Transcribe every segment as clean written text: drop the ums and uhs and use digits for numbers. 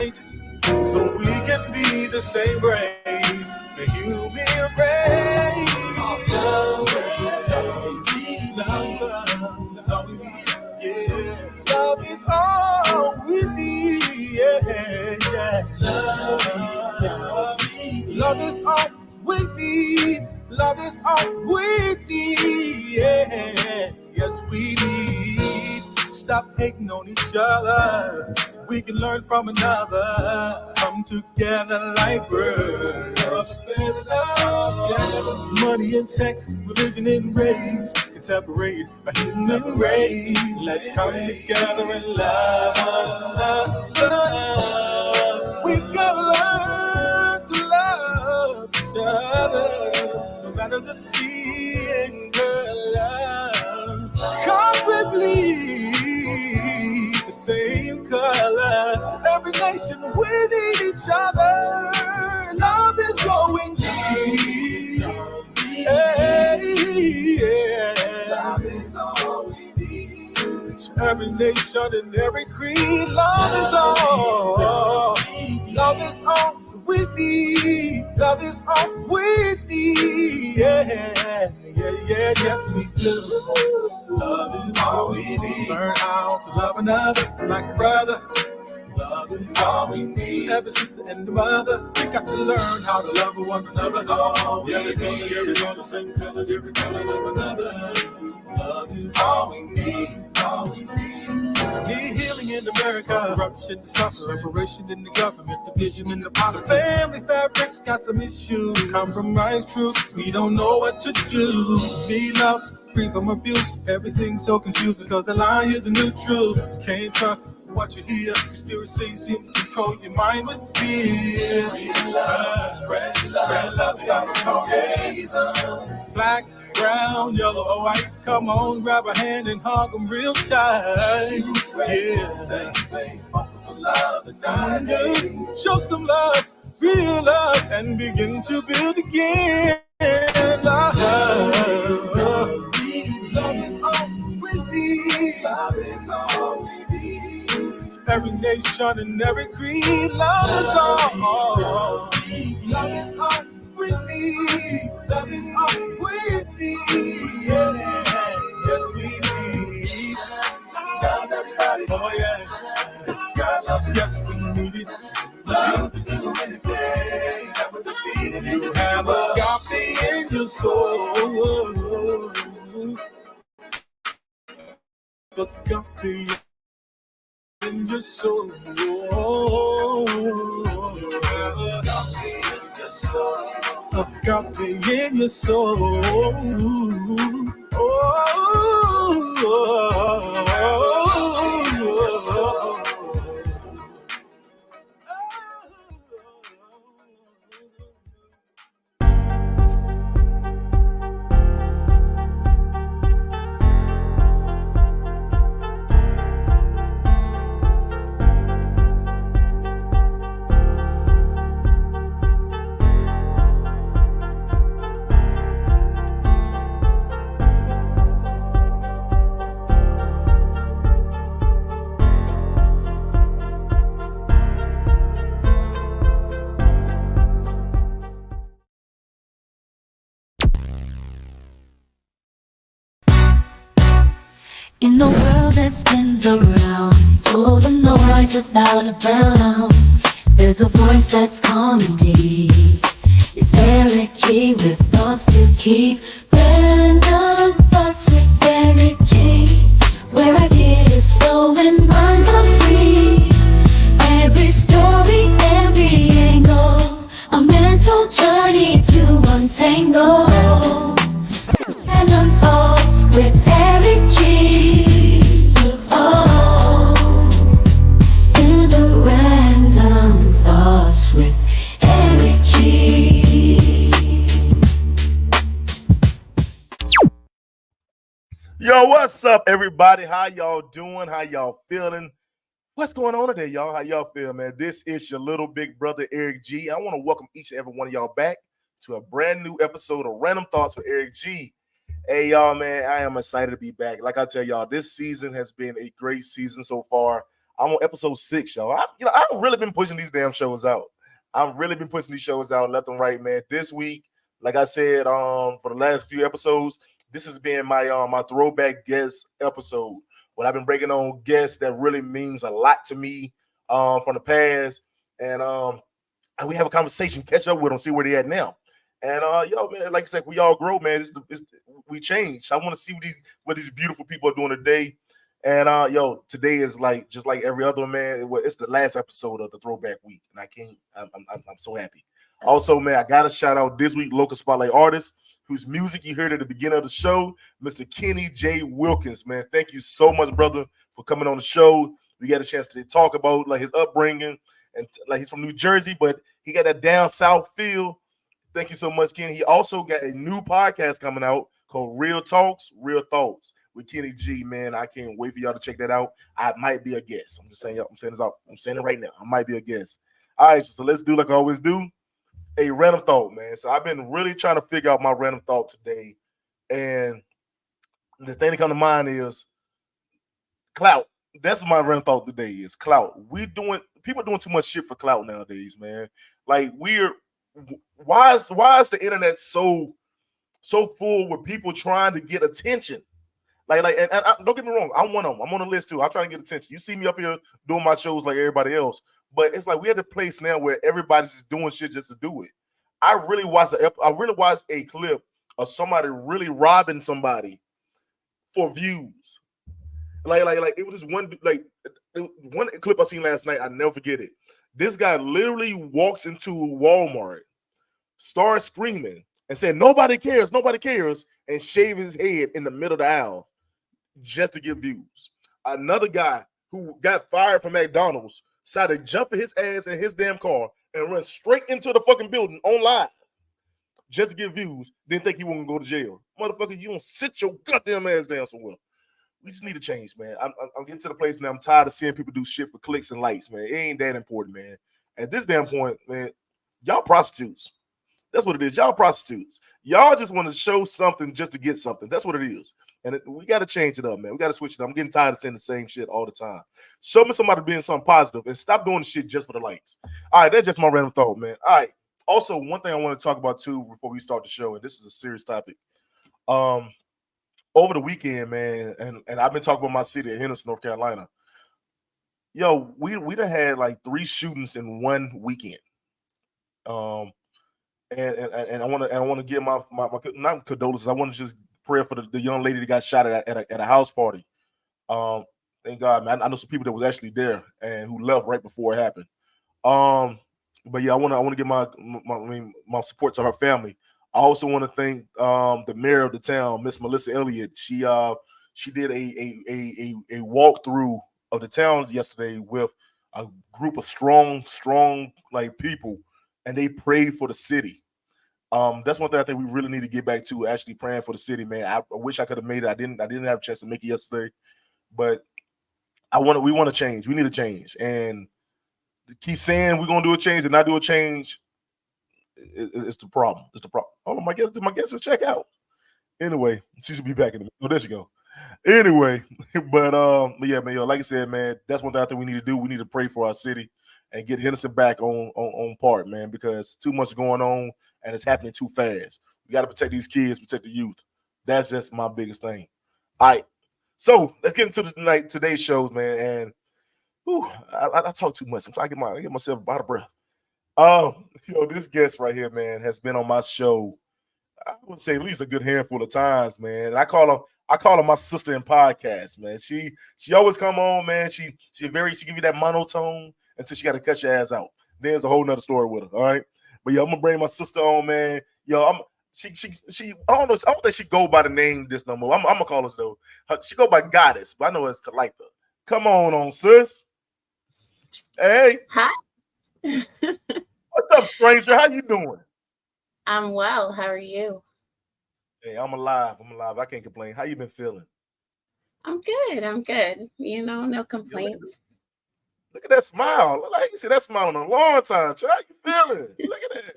so we can be the same race, the human race. Love is all we need, yeah. Love is all we need, yeah. Love is all we need. Love is all we need, yeah. Yes, we need. Stop hating on each other. We can learn from another. Come together like birds. Money and sex, religion and race can separate a human race. Let's come together and love. We've got to learn to love each other, no matter the skin color. Cause we bleed the same color. To every nation, we need each other. Love is all we need. Yeah. Love is all we need. To every nation and every creed, love is all. Love is all we need. Love is all we need. Yeah, yes we do. Love is all we need. Learn how to love another like a brother. Love is all we need. Every sister and the mother, we got to learn how to love one another. Every color, the same color, different colors of another. Love is all we need. All we need. Need healing in America, corruption, separation in the government, division in the politics. Family fabrics got some issues, compromise truth. We don't know what to do. Need love, free from abuse. Everything's so confusing because the lie is a new truth. You can't trust what you hear. Conspiracy seems to control your mind with fear. Spread love, black, brown, yellow, or white. Come on, grab a hand and hug them real tight. Yeah, same face, focus on love and show some love, real love, and begin to build again. Love is all we need. Love is all we need. To every nation and every creed, love is all. Love is all we need. Love is all we need. Yeah. Yes, we need. Love everybody. Oh, yeah. Cause God loves us. Yes, we need it. Love to do anything. Never defeated. You have agape in your soul. Agape in your soul. You have agape in your soul. Agape in your soul. In the world that spins around, full of noise without a bound, there's a voice that's calm and deep. It's Eric G with thoughts to keep. Random thoughts with Eric G, where ideas flow and minds are free. Every story, every angle, a mental journey to untangle. Random thoughts with Eric G. Oh, in the random thoughts with Eric G. Yo, what's up, everybody? How y'all doing? How y'all feeling? What's going on today, y'all? How y'all feel, man? This is your little big brother, Eric G. I want to welcome each and every one of y'all back to a brand new episode of Random Thoughts with Eric G. Hey, y'all, man, I am excited to be back. Like I tell y'all, this season has been a great season so far. I'm on episode 6, y'all. I've really been pushing these damn shows out. I've really been pushing these shows out left and right, man. This week, like I said, for the last few episodes, this has been my throwback guest episode. When I've been breaking on guests that really means a lot to me from the past, and we have a conversation, catch up with them, see where they at now. And man, like I said, we all grow, man. We change. I want to see what these beautiful people are doing today. And today is like just like every other, man. It's the last episode of the Throwback Week, and I'm so happy. Also, man, I gotta shout out this week local spotlight artist whose music you heard at the beginning of the show, Mr. Kenny J. Wilkins. Man, thank you so much, brother, for coming on the show. We got a chance to talk about like his upbringing and like he's from New Jersey, but he got that down south feel. Thank you so much, Kenny. He also got a new podcast coming out called Real Talks, Real Thoughts with Kenny G, man. I can't wait for y'all to check that out. I might be a guest. I'm just saying, I'm saying this out. I'm saying it right now. I might be a guest. All right, so let's do like I always do, a random thought, man. So I've been really trying to figure out my random thought today. And the thing that comes to mind is clout. That's my random thought today is clout. People doing too much shit for clout nowadays, man. Like why is the internet so full with people trying to get attention? And don't get me wrong, I'm one of them. I'm on the list too. I'm trying to get attention. You see me up here doing my shows like everybody else, but it's like we at the place now where everybody's just doing shit just to do it. I really watched a clip of somebody really robbing somebody for views. Like it was just one clip I seen last night. I never forget it. This guy literally walks into Walmart, starts screaming, and said, "Nobody cares, nobody cares," and shave his head in the middle of the aisle just to get views. Another guy who got fired from McDonald's decided to jump his ass in his damn car and run straight into the fucking building on live just to get views. Didn't think he wasn't gonna go to jail. Motherfucker, you don't sit your goddamn ass down somewhere. We just need to change, man. I'm getting to the place now. I'm tired of seeing people do shit for clicks and likes, man. It ain't that important, man. At this damn point, man, y'all prostitutes. That's what it is. Y'all prostitutes. Y'all just want to show something just to get something. That's what it is. And we got to change it up, man. We got to switch it up. I'm getting tired of saying the same shit all the time. Show me somebody being something positive and stop doing the shit just for the likes. All right, that's just my random thought, man. All right. Also, one thing I want to talk about too before we start the show, and this is a serious topic. Over the weekend, man, and I've been talking about my city of Henderson, North Carolina. Yo, we done had like 3 shootings in one weekend. And I want to give my not condolences. I want to just pray for the young lady that got shot at a house party. Thank God, man. I know some people that was actually there and who left right before it happened. But yeah, I want to give my support to her family. I also want to thank the mayor of the town, Miss Melissa Elliott. She did a walkthrough of the town yesterday with a group of strong like people, and they prayed for the city. That's one thing I think we really need to get back to, actually praying for the city, man. I wish I could have made it. I didn't have a chance to make it yesterday, but we want to change. We need to change, and keep saying we're gonna do a change and not do a change. It's the problem. It's the problem. Oh, my guess is check out. Anyway, she should be back in the. Oh, there she go. Anyway, but yeah, man, like I said, man, that's one thing I think we need to do. We need to pray for our city and get Henderson back on part, man, because too much going on and it's happening too fast. We got to protect these kids, protect the youth. That's just my biggest thing. All right, so let's get into today's shows, man. And I talk too much. I'm trying to get myself out of breath. This guest right here, man, has been on my show, I would say at least a good handful of times, man. And I call her my sister in podcast, man. She always come on, man. She give you that monotone until she got to cut your ass out. Then there's a whole nother story with her. All right. But yeah, I'm gonna bring my sister on, man. She I don't know. I don't think she go by the name this no more. I'm gonna call her though. She go by Goddess, but I know it's Telitha. Come on, sis. Hey. Hi. What's up, stranger? How you doing? I'm well. How are you? Hey, I'm alive. I can't complain. How you been feeling? I'm good. No complaints. Look at that smile. Like you see that smile in a long time. How you feeling? Look at that.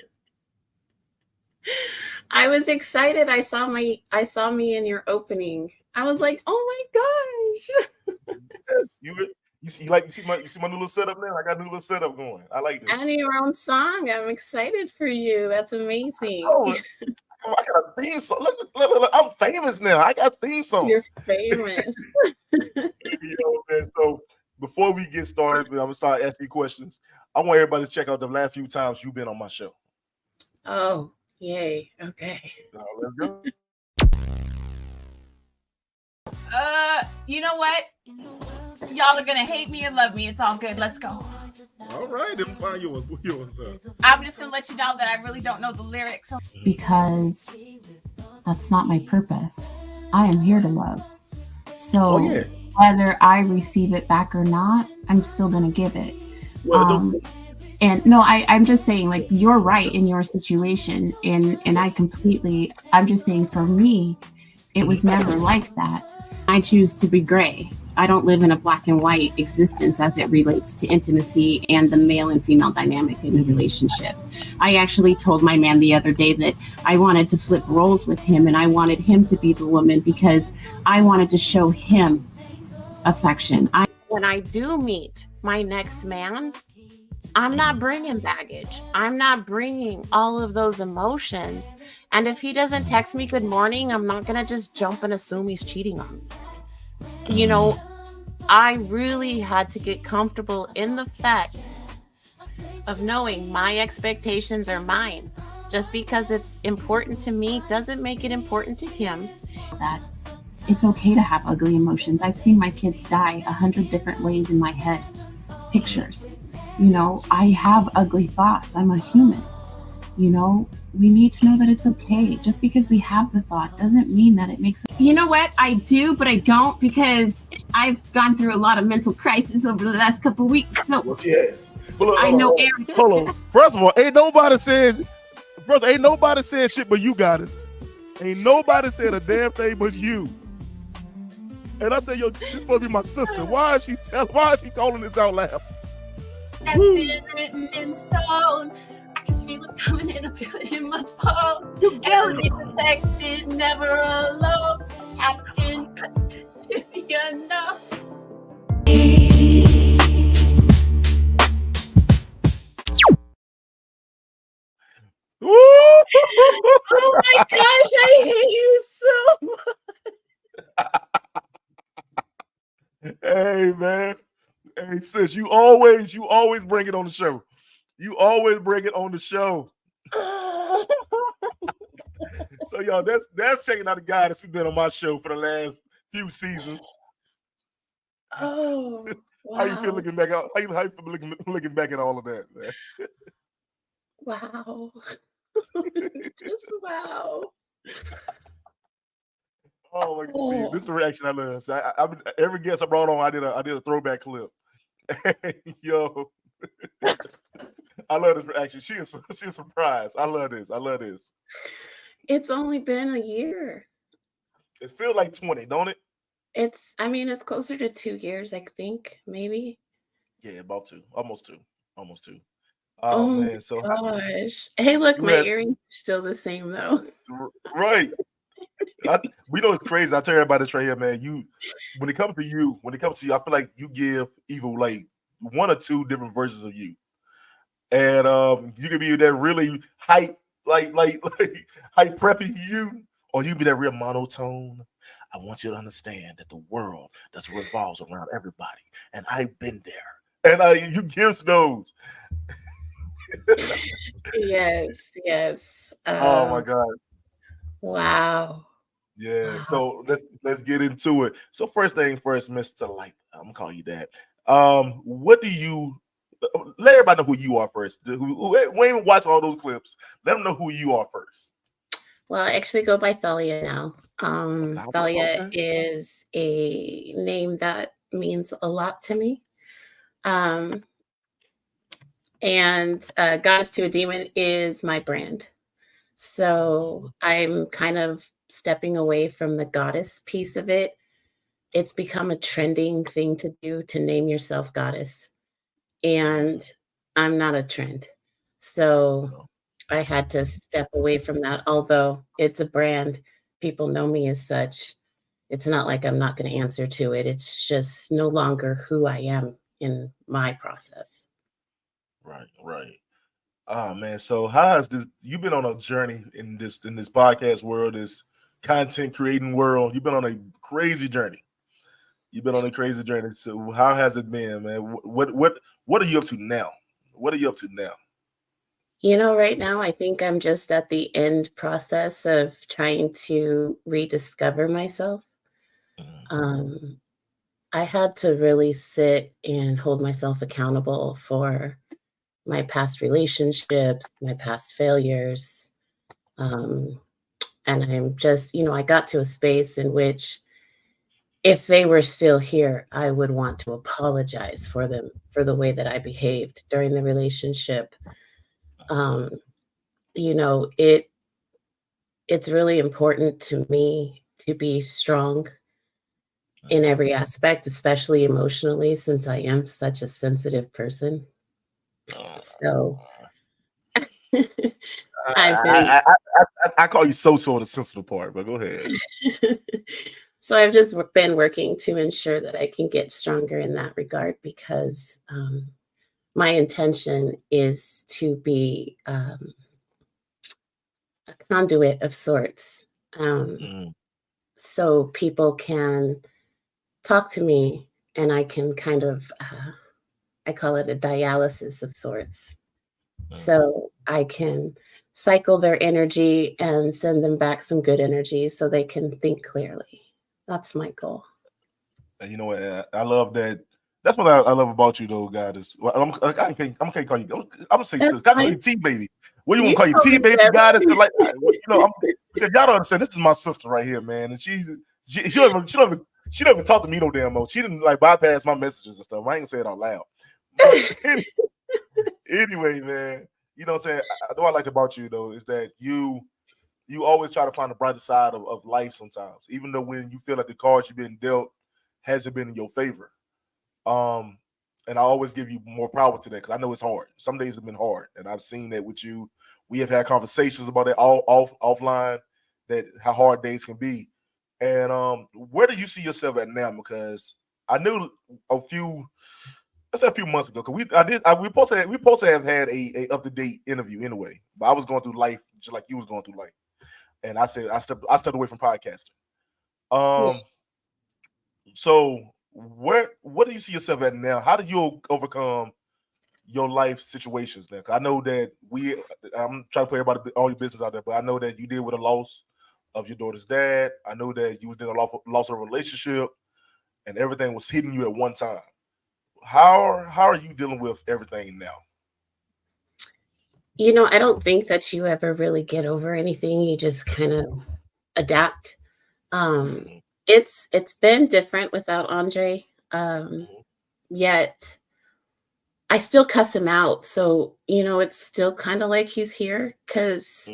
I was excited. I saw me in your opening. I was like, oh my gosh. You see my new little setup now? I got a new little setup going. I like And this. your own song. I'm excited for you. That's amazing. Oh, I got a theme song. Look, I'm famous now. I got theme You're songs. famous. Man, so before we get started, I'm gonna start asking you questions. I want everybody to check out the last few times you've been on my show. Oh, yay. Okay. Let's go. You know what? Y'all are gonna hate me or love me. It's all good. Let's go. All right, then find yours. I'm just gonna let you know that I really don't know the lyrics. Because that's not my purpose. I am here to love. So whether I receive it back or not, I'm still going to give it. And no, I'm just saying, like, you're right in your situation. And I'm just saying, for me, it was never like that. I choose to be gray. I don't live in a black and white existence as it relates to intimacy and the male and female dynamic in a relationship. I actually told my man the other day that I wanted to flip roles with him, and I wanted him to be the woman because I wanted to show him affection. When I do meet my next man, I'm not bringing baggage. I'm not bringing all of those emotions. And if he doesn't text me good morning, I'm not going to just jump and assume he's cheating on me. You know, I really had to get comfortable in the fact of knowing my expectations are mine. Just because it's important to me doesn't make it important to him. That it's okay to have ugly emotions. I've seen my kids die 100 different ways in my head. Pictures. You know, I have ugly thoughts. I'm a human. You know, we need to know that it's okay. Just because we have the thought doesn't mean that it makes it. You know what? I do, but I don't, because I've gone through a lot of mental crisis over the last couple of weeks. So yes. I know Aaron. Hold on. First of all, ain't nobody said shit but you, Goddess. Ain't nobody said a damn thing but you. And I said, yo, this supposed to be my sister. Why is she calling this out loud? That's been written in stone. I can feel it coming in, I feel it in my bones. Every protected, never alone. Captain, to the unknown. Oh my gosh, I hate you so much. Hey, man. Hey, sis, you always bring it on the show. You always bring it on the show. So, y'all, that's checking out the guy that's been on my show for the last few seasons. Oh, wow. How you feel looking back out? How you feel looking back at all of that, man? Wow. Just wow. Oh my God! See, this is the reaction I love. So every guest I brought on, I did a throwback clip. Yo, I love this reaction. She is surprised. I love this. It's only been a year. It feels like 20, don't it? It's closer to 2 years, I think, maybe. Yeah, about 2, almost 2. Oh man, so gosh. Hey, look, my earrings are still the same though. Right. We know it's crazy. I tell everybody this right here, man. When it comes to you, I feel like you give either like 1 or 2 different versions of you, and you can be that really hype, like hype preppy you, or you can be that real monotone. I want you to understand that the world doesn't revolves around everybody, and I've been there, and you give those. Yes. Oh my God! Wow. Yeah, so let's get into it. So first thing first, Mr. Light, I'm gonna call you that. What do you let everybody know who you are first? Who ain't watch all those clips? Let them know who you are first. Well, I actually go by Thalia now. Thalia Okay. is a name that means a lot to me. And Goddess to a Demon is my brand. So I'm kind of stepping away from the goddess piece of it. It's become a trending thing to do, to name yourself goddess. And I'm not a trend. So I had to step away from that. Although it's a brand, people know me as such. it's not like I'm not going to answer to it. It's just no longer who I am in my process. Right. Oh man, so how has this? You've been on a journey in this podcast world, this content creating world. You've been on a crazy journey. So how has it been, man? What are you up to now? Right now I think I'm just at the end process of trying to rediscover myself. Um, I had to really sit and hold myself accountable for my past relationships, my past failures. Um, and I'm just, I got to a space in which if they were still here, I would want to apologize for them for the way that I behaved during the relationship. Um, it's really important to me to be strong in every aspect, especially emotionally, since I am such a sensitive person. So I've been I call you so the sensitive part, but go ahead. So I've just been working to ensure that I can get stronger in that regard because my intention is to be a conduit of sorts. So people can talk to me and I can kind of, I call it a dialysis of sorts. So I can cycle their energy and send them back some good energy so they can think clearly. That's my goal. And you know what? I love that. That's what I love about you, though, God. I'm can't call you. I'm gonna say sis. I call you T baby. What do you want to call you? T baby, God. It's like because y'all don't understand. This is my sister right here, man, and she don't even talk to me no damn more. She didn't like bypass my messages and stuff. I ain't gonna say it out loud. But anyway, man, you know what I'm saying. What I liked about you though is that you always try to find the brighter side of life. Sometimes, even though when you feel like the cards you've been dealt hasn't been in your favor. And I always give you more power to that because I know it's hard. Some days have been hard, and I've seen that with you. We have had conversations about it offline, that how hard days can be. And where do you see yourself at now? Because I knew a few months ago, because we supposed to have had a up to date interview anyway. But I was going through life just like you was going through life, and I said I stepped away from podcasting. So what do you see yourself at now? How do you overcome your life situations now? Because I know that I'm trying to play all your business out there, but I know that you deal with a loss of your daughter's dad. I know that you was in a loss of a relationship, and everything was hitting you at one time. How are you dealing with everything now? I don't think that you ever really get over anything. You just kind of adapt. It's been different without Andre. Yet I still cuss him out. So, it's still kind of like he's here because,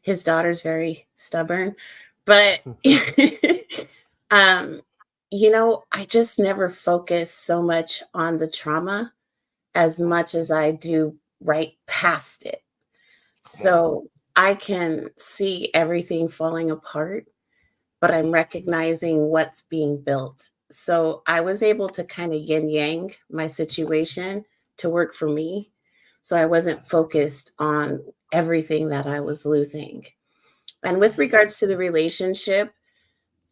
his daughter's very stubborn. But, I just never focus so much on the trauma as much as I do right past it. So I can see everything falling apart, but I'm recognizing what's being built. So I was able to kind of yin yang my situation to work for me. So I wasn't focused on everything that I was losing. And with regards to the relationship,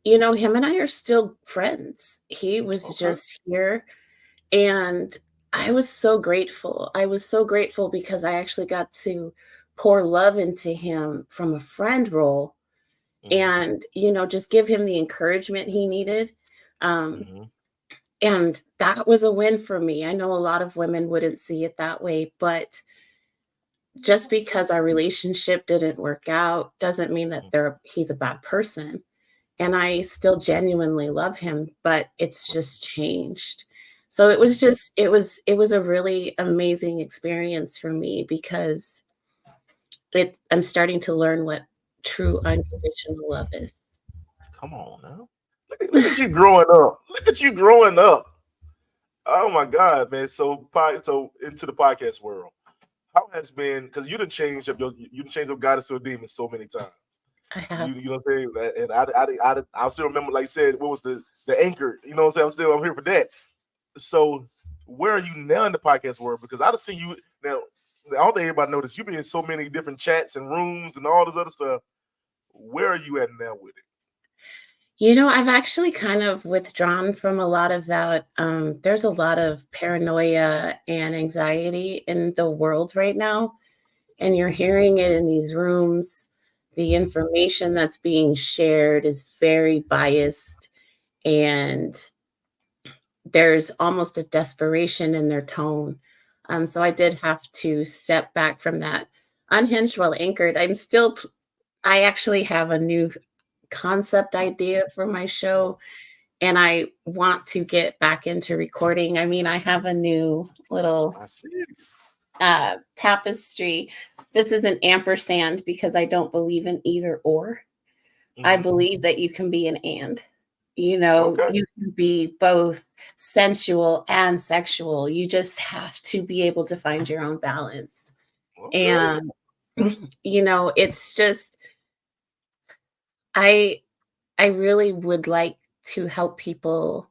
him and I are still friends. He was just here. And I was so grateful. I was so grateful because I actually got to pour love into him from a friend role and just give him the encouragement he needed, and that was a win for me. I know a lot of women wouldn't see it that way, but just because our relationship didn't work out doesn't mean that he's a bad person, and I still genuinely love him, but it's just changed. So it was a really amazing experience for me because I'm starting to learn what true unconditional love is. Come on now. Look at you growing up. Oh my God, man. So into the podcast world. How has been, because you done changed up your goddess or demon so many times. I have. You know what I'm saying? And I still remember, like you said, what was the anchor? You know what I'm saying? I'm here for that. So where are you now in the podcast world? Because I just see you now. I don't think everybody noticed you be in so many different chats and rooms and all this other stuff. Where are you at now with it? You know, I've actually kind of withdrawn from a lot of that. There's a lot of paranoia and anxiety in the world right now, and you're hearing it in these rooms. The information that's being shared is very biased, and there's almost a desperation in their tone. So I did have to step back from that. Unhinged while anchored, I actually have a new concept idea for my show, and I want to get back into recording. I mean, I have a new little tapestry. This is an ampersand because I don't believe in either or. I believe that you can be an and. You know, you can be both sensual and sexual. You just have to be able to find your own balance. And, you know, it's just, I really would like to help people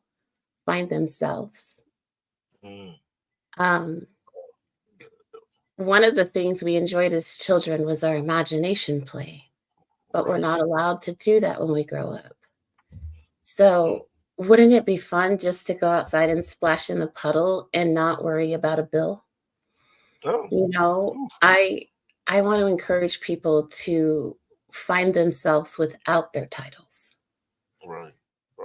find themselves. One of the things we enjoyed as children was our imagination play, but we're not allowed to do that when we grow up. So wouldn't it be fun just to go outside and splash in the puddle and not worry about a bill? You know, I want to encourage people to find themselves without their titles. Right.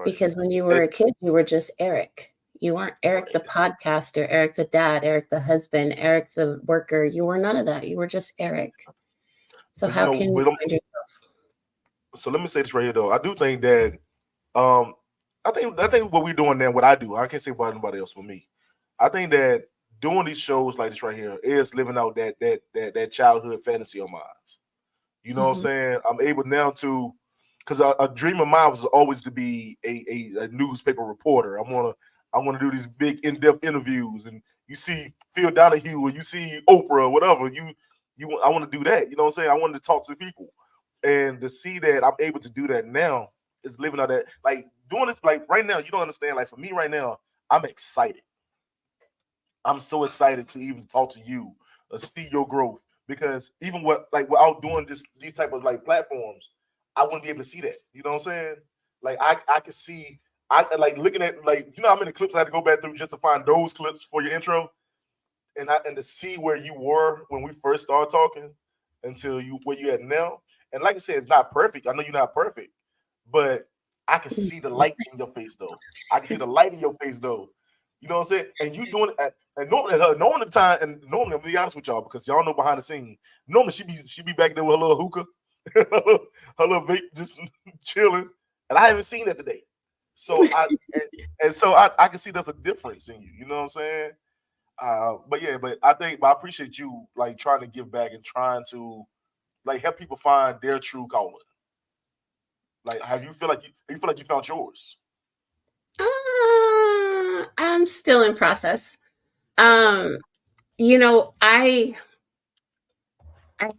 Because when you were a kid, you were just Eric. You weren't Eric the podcaster, Eric the dad, Eric the husband, Eric the worker. You were none of that. You were just Eric. So how can you find yourself? So let me say this right here, though. I do think that I think what we're doing now, what I do, I can't say about anybody else but me. I think that doing these shows like this right here is living out that childhood fantasy of mine. You know what I'm saying? I'm able now to, because a dream of mine was always to be a newspaper reporter. I want to do these big in-depth interviews, and you see Phil Donahue or you see Oprah or whatever. I want to do that. You know what I'm saying? I wanted to talk to people, and to see that I'm able to do that now is living out that, like, doing this, like, right now. You don't understand. Like, for me right now, I'm excited. I'm so excited to even talk to you, see your growth, because even without doing these type of like platforms, I wouldn't be able to see that. You know what I'm saying? Like I can see, I like looking at, like, you know how many clips I had to go back through just to find those clips for your intro, and to see where you were when we first started talking until where you at now. And like I said, it's not perfect. I know you're not perfect, but I can see the light in your face though. I can see the light in your face though. You know what I'm saying? And you doing it and normally knowing the time, and normally I'm gonna be honest with y'all because y'all know behind the scenes. Normally she be back there with her little hookah, her little vape, just chilling. And I haven't seen that today. So I can see there's a difference in you. You know what I'm saying? But I appreciate you like trying to give back and trying to like help people find their true calling. Like, have you feel like you found yours? I'm still in process. You know, I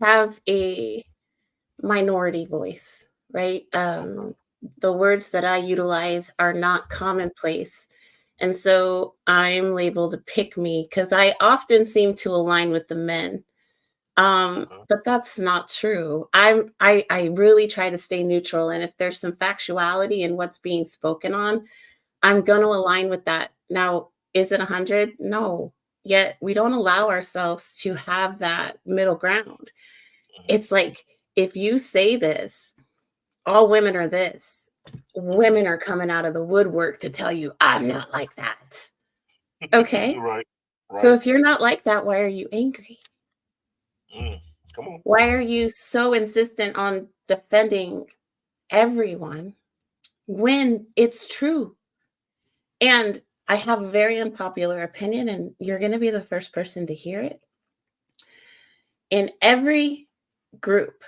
have a minority voice, right? The words that I utilize are not commonplace. And so I'm labeled a pick me because I often seem to align with the men. But that's not true. I really try to stay neutral. And if there's some factuality in what's being spoken on, I'm going to align with that. Now, is it 100? No. Yet we don't allow ourselves to have that middle ground. It's like, if you say this, all women are this. Women are coming out of the woodwork to tell you, I'm not like that. Okay. Right. So if you're not like that, why are you angry? Come on. Why are you so insistent on defending everyone when it's true? And I have a very unpopular opinion, and you're going to be the first person to hear it. In every group,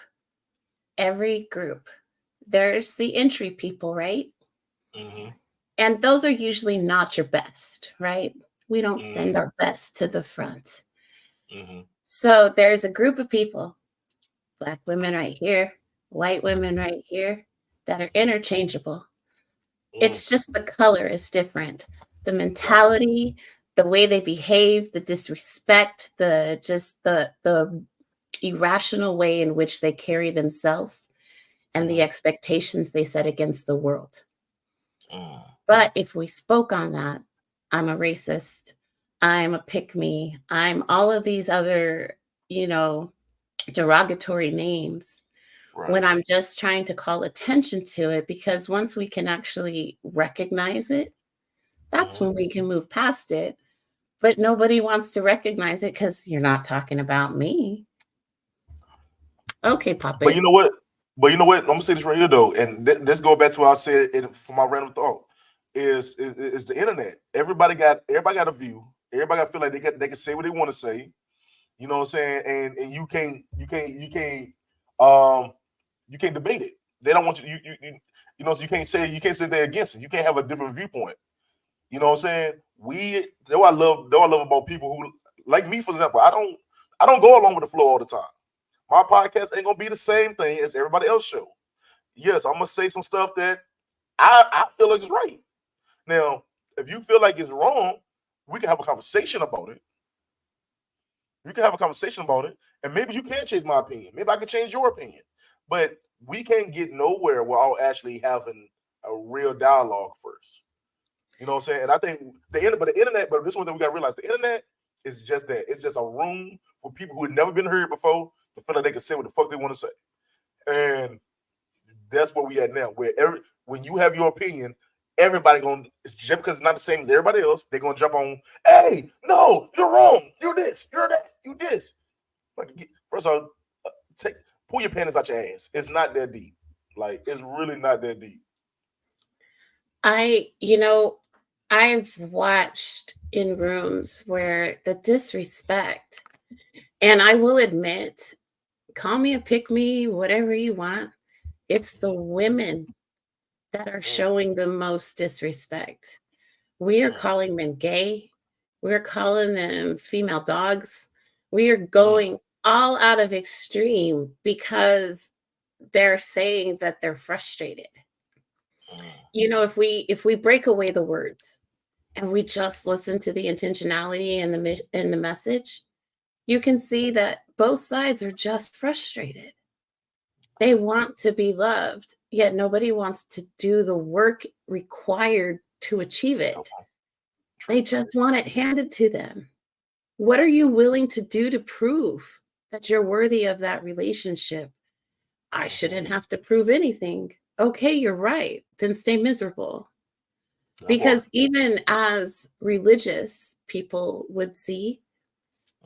there's the entry people, right? And those are usually not your best, right? We don't send our best to the front. So there's a group of people, Black women right here, white women right here that are interchangeable. It's just the color is different. The mentality, the way they behave, the disrespect, the irrational way in which they carry themselves and the expectations they set against the world. But if we spoke on that, I'm a racist, I'm a pick me, I'm all of these other, derogatory names. Right. When I'm just trying to call attention to it, because once we can actually recognize it, that's when we can move past it. But nobody wants to recognize it because you're not talking about me. Okay, Papa. But you know what? I'm gonna say this right here though, and let's go back to what I said for my random thought. Is the internet? Everybody got a view. Everybody got to feel like they can say what they want to say. You know what I'm saying? And you can't debate it. They don't want you. So you can't say they're against it. You can't have a different viewpoint. You know what I'm saying? Though I love about people who like me, for example. I don't go along with the flow all the time. My podcast ain't gonna be the same thing as everybody else's show. Yes, I'm gonna say some stuff that I feel like is right. Now, if you feel like it's wrong, we can have a conversation about it. And maybe you can change my opinion. Maybe I can change your opinion. But we can't get nowhere without actually having a real dialogue first. You know what I'm saying? And I think the internet, but this one thing we gotta realize, the internet is just that. It's just a room for people who had never been heard before to feel like they can say what the fuck they want to say. And that's where we at now. Where when you have your opinion, everybody it's just because it's not the same as everybody else, they're gonna jump on, hey, no, you're wrong, you're this, you're that, you this. First of all, pull your panties out your ass. It's not that deep. Like, it's really not that deep. I've watched in rooms where the disrespect, and I will admit, call me a pick me, whatever you want, it's the women that are showing the most disrespect. We are calling men gay. We're calling them female dogs. We are going all out of extreme because they're saying that they're frustrated. If we break away the words and we just listen to the intentionality and the message, you can see that both sides are just frustrated. They want to be loved, yet nobody wants to do the work required to achieve it. They just want it handed to them. What are you willing to do to prove that you're worthy of that relationship? I shouldn't have to prove anything. Okay, you're right. Then stay miserable. Because even as religious people would see,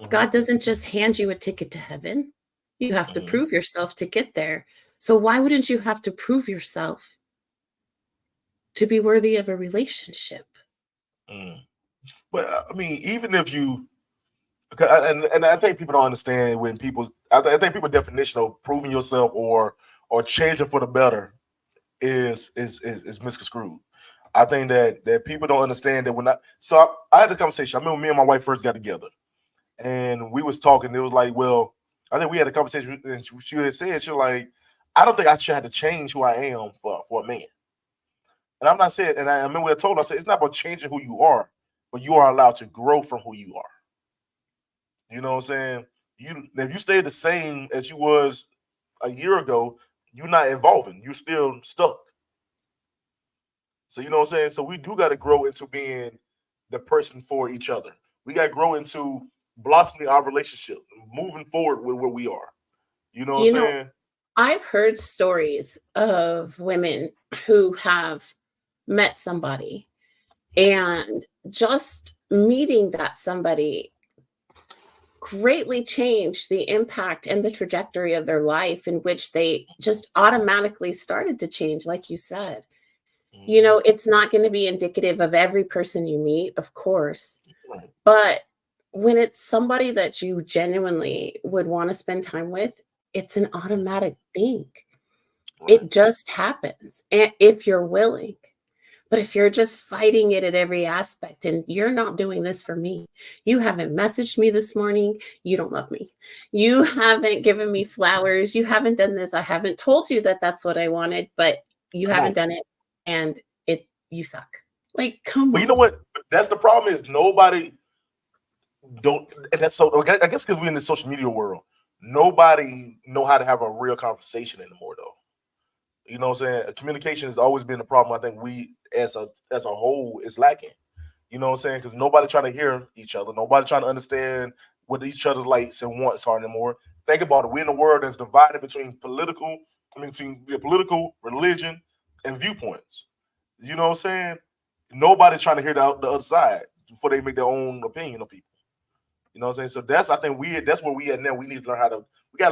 God doesn't just hand you a ticket to heaven. You have to prove yourself to get there. So why wouldn't you have to prove yourself to be worthy of a relationship? But I mean, even if you, and I think people don't understand when I think people's definition of proving yourself or changing for the better is misconstrued. I think that people don't understand that I had this conversation. I remember me and my wife first got together, and we was talking. It was like, well, I think we had a conversation, and she had said, she was like, I don't think I should have to change who I am for a man. And I'm not saying, and I remember I told her, I said, it's not about changing who you are, but you are allowed to grow from who you are. You know what I'm saying? If you stay the same as you was a year ago, you're not evolving. You're still stuck. So you know what I'm saying? So we do got to grow into being the person for each other. We got to grow into blossoming our relationship, moving forward with where we are. You know what I'm saying? I've heard stories of women who have met somebody and just meeting that somebody greatly changed the impact and the trajectory of their life, in which they just automatically started to change, like you said. It's not going to be indicative of every person you meet, of course, but when it's somebody that you genuinely would want to spend time with, it's an automatic thing. It just happens, and if you're willing. But if you're just fighting it at every aspect and you're not doing this for me, you haven't messaged me this morning, you don't love me. You haven't given me flowers, you haven't done this. I haven't told you that that's what I wanted, but you haven't done it, and you suck. Like, come But on. you know what? That's the problem is nobody don't, and that's so, I guess because we're in the social media world, nobody know how to have a real conversation anymore though. You know what I'm saying? Communication has always been a problem. I think we as a whole is lacking. You know what I'm saying? Because nobody trying to hear each other. Nobody trying to understand what each other's likes and wants are anymore. Think about it. We're in a world that's divided between between political, religion, and viewpoints. You know what I'm saying? Nobody's trying to hear the other side before they make their own opinion of people. You know what I'm saying? So I think that's where we at now. We gotta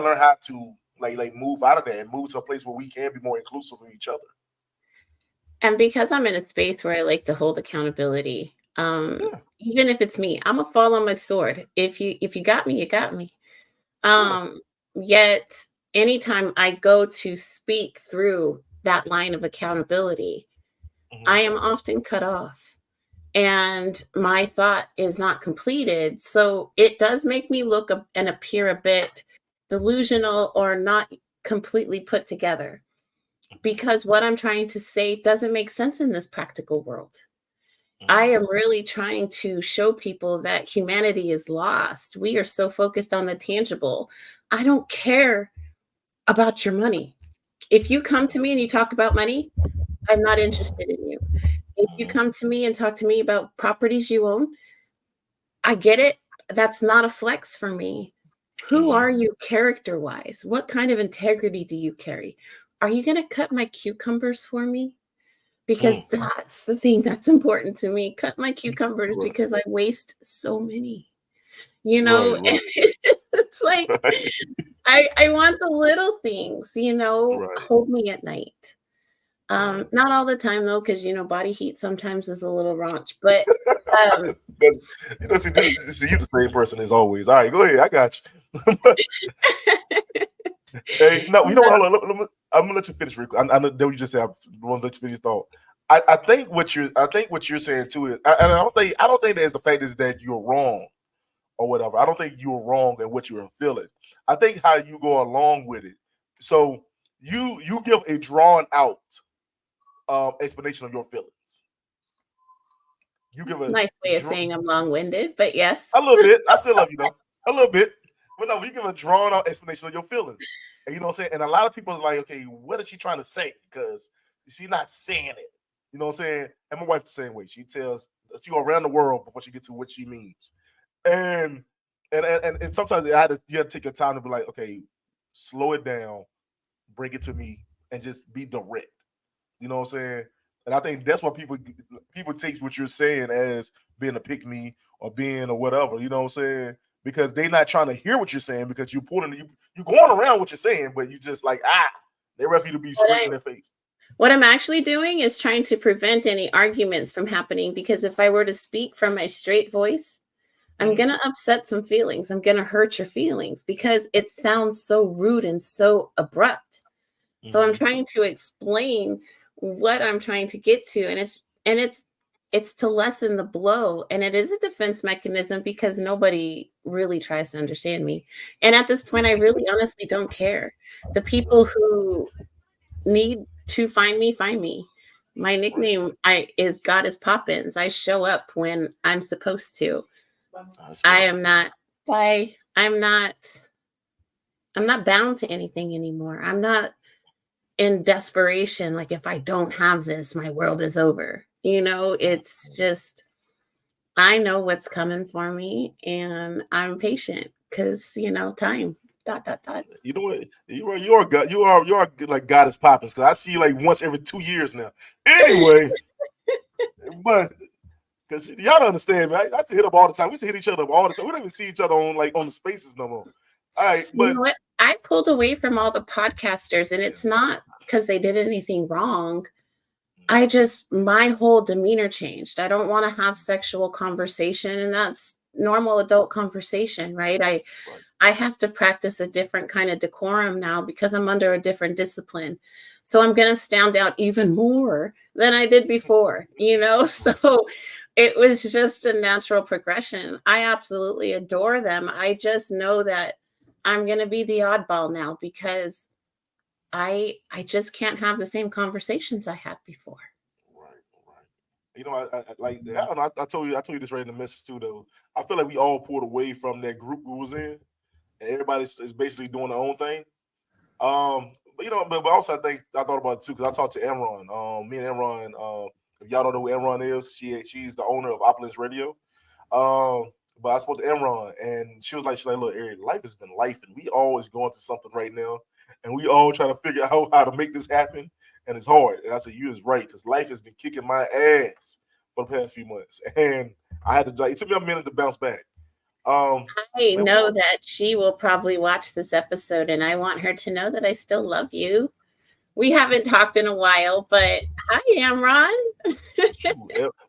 learn how to like move out of that and move to a place where we can be more inclusive of each other. And because I'm in a space where I like to hold accountability, even if it's me, I'm gonna fall on my sword. If you got me, you got me. Yet anytime I go to speak through that line of accountability, I am often cut off and my thought is not completed. So it does make me look and appear a bit delusional or not completely put together, because what I'm trying to say doesn't make sense in this practical world. I am really trying to show people that humanity is lost. We are so focused on the tangible. I don't care about your money. If you come to me and you talk about money, I'm not interested in you. If you come to me and talk to me about properties you own, I get it. That's not a flex for me. Who are you character-wise? What kind of integrity do you carry? Are you going to cut my cucumbers for me? Because that's the thing that's important to me. Cut my cucumbers because I waste so many. You know, Right. it's like I want the little things, hold me at night. Not all the time though, because body heat sometimes is a little raunch, but see, you the same person as always. All right, go ahead. I got you. Hey, no, you know what? Hold on. I'm gonna let you finish. I know that you just said I want to let you finish thought. I think what you're saying too is, I don't think that's the fact is that you're wrong or whatever. I don't think you're wrong in what you're feeling. I think how you go along with it. So you give a drawn out explanation of your feelings. You give a nice way of saying I'm long-winded, but yes. A little bit. I still love you though. A little bit. But no, you give a drawn out explanation of your feelings. And you know what I'm saying? And a lot of people is like, okay, what is she trying to say? Because she's not saying it. You know what I'm saying? And my wife the same way. She go around the world before she gets to what she means. And sometimes you have to take your time to be like, okay, slow it down, bring it to me, and just be direct. You know what I'm saying? And I think that's why people take what you're saying as being a pick me or being or whatever. You know what I'm saying? Because they're not trying to hear what you're saying because you're going around what you're saying, but you just like they're ready to be straight in their face. What I'm actually doing is trying to prevent any arguments from happening, because if I were to speak from my straight voice, I'm going to upset some feelings. I'm going to hurt your feelings because it sounds so rude and so abrupt. So I'm trying to explain what I'm trying to get to. And it's to lessen the blow. And it is a defense mechanism because nobody really tries to understand me. And at this point, I really honestly don't care. The people who need to find me. My nickname is God is Poppins. I show up when I'm supposed to. I'm not bound to anything anymore. I'm not in desperation. Like, if I don't have this, my world is over. It's just, I know what's coming for me and I'm patient because, time. ... You know what? You are God. You are like God is Poppins, because I see you like once every 2 years now. Anyway, but because y'all don't understand, man. I used to hit up all the time. We used to hit each other up all the time. We don't even see each other on the spaces no more. All right, but you know what? I pulled away from all the podcasters, and it's not because they did anything wrong. My whole demeanor changed. I don't want to have sexual conversation, and that's normal adult conversation, right? I have to practice a different kind of decorum now because I'm under a different discipline. So I'm going to stand out even more than I did before, you know? So it was just a natural progression. I absolutely adore them. I just know that I'm going to be the oddball now because I just can't have the same conversations I had before. Right. You know, I like I don't know. I told you this right in the message too. Though I feel like we all pulled away from that group we was in, and everybody is basically doing their own thing. But you know, but also I thought about it too because I talked to Emron. Me and Emron. If y'all don't know who Emron is, she's the owner of Opulence Radio. But I spoke to Emron, and she's like, look, Eric, life has been life, and we always going through something right now, and we all trying to figure out how to make this happen, and it's hard. And I said, you is right, because life has been kicking my ass for the past few months, and I had to. It took me a minute to bounce back. I know that she will probably watch this episode, and I want her to know that I still love you. We haven't talked in a while, but hi, Emron. We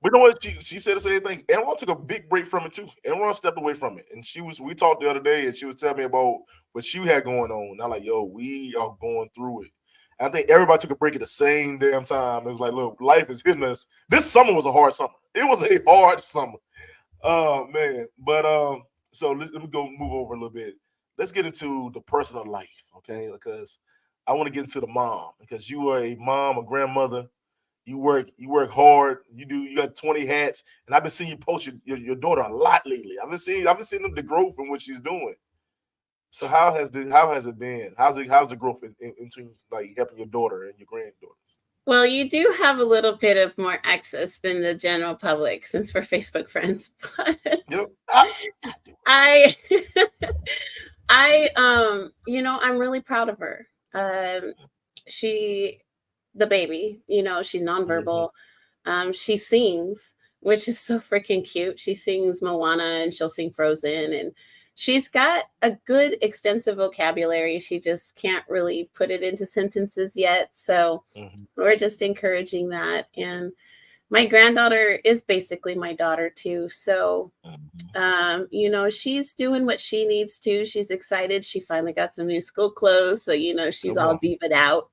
know what she said the same thing. Emron took a big break from it too. Emron stepped away from it, and we talked the other day, and she was telling me about what she had going on. And I'm like, yo, we are going through it. And I think everybody took a break at the same damn time. It was like, look, life is hitting us. This summer was a hard summer. It was a hard summer. Oh man, but so let me move over a little bit. Let's get into the personal life, okay? Because I want to get into the mom because you are a mom, a grandmother. You work hard. You got 20 hats, and I've been seeing you post your daughter a lot lately. I've been seeing the growth in what she's doing. So how has it been? How's the growth into like helping your daughter and your granddaughters? Well, you do have a little bit of more access than the general public since we're Facebook friends. But Yep. I you know, I'm really proud of her. The baby, you know, she's nonverbal. She sings, which is so freaking cute. She sings Moana and she'll sing Frozen, and she's got a good extensive vocabulary. She just can't really put it into sentences yet. So we're just encouraging that. And my granddaughter is basically my daughter too. So, you know, she's doing what she needs to. She's excited. She finally got some new school clothes. So, you know, she's all diva'd out.